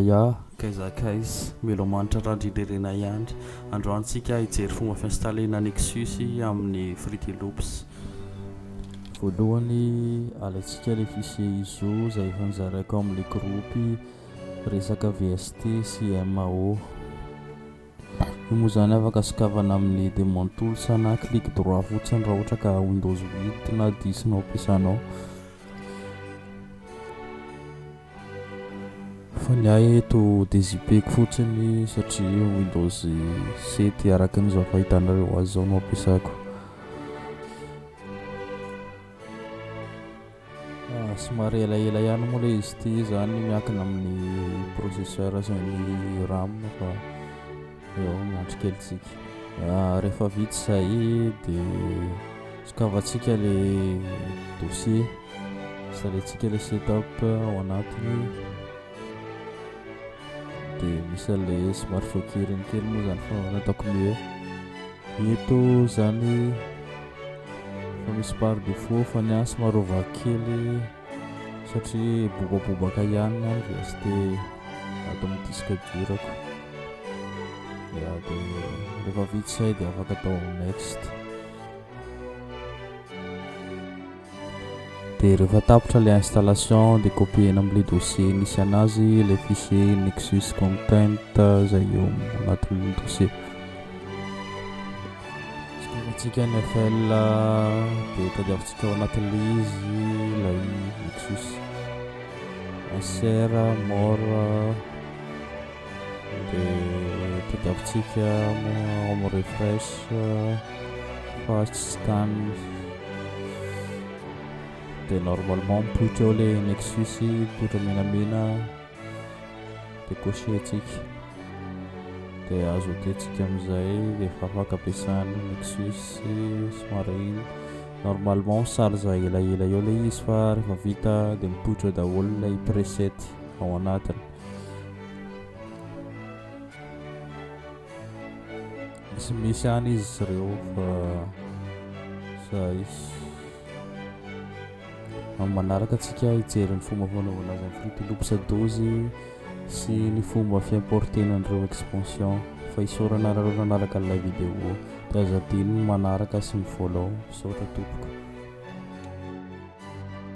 Ya, kaiza Melo-Manitra RANDRIANIRINA ihany. Androany tsika hijery fomba fi-installena Nexus amin'ny FL11. Voalohany alatsika le fichier ISO zay efa nizaraiko amin'ny groupe RESAKA VST sy M.A.O. Io moa zany afaka sokavana amin'ny demande tools na clic droit fotsiny raha ohatra ka Windows 8 na 10 no ampiasanao. Fa ny ahy eto dezipeko fotsiny satria Windows 7 araka an'izao fahitanareo azy zao no ampiasako. Somary elaela ihany moa le izy ty zany miankina amin'ny processeur sy ny RAM fa eo miandry kely tsika. Rehefa vita zay dia sokavatsika le dossier, installetsika le setup ao anatiny dia misy le somary fokiriny kely moa zany fa nataoko mieux. Eto zany fa misy par défaut fa ny ahy somary ovakely satria bobabobaka ihany ny VST ato amin'ny disque durako. Dia rehefa vita zay dia afaka atao next. Dia rehefa tapitra le installation dia copiena amin'le dossier nisy anazy le fichier Nexus content zay eo anatin'ny dossier. Sokavatsika ny FL dia tadiavintsika ao anatin'le izy ilay Nexus insert more dia tadiavintsika home refresh fast scan dia normalement mipoitra eo le Nexus mipoitra menamena dia cochetsika dia azotentsika amin'izay dia efa afaka ampiasana Nexus somary iny. Normalement charge elaela eo le izy fa rehefa vita dia mipoitra daholo ilay preset ao anatiny. Misy ihany izy ireo fa zay. Amin'ny manaraka antsika hijery ny fomba fanaovana azy amin'ny FL11 sy ny fomba fiimportena an'ireo expansion. Fa isaorana nareo nanaraka ilay vidéo dia aza adino ny manaraka sy ny follow. Misaotra tompoko.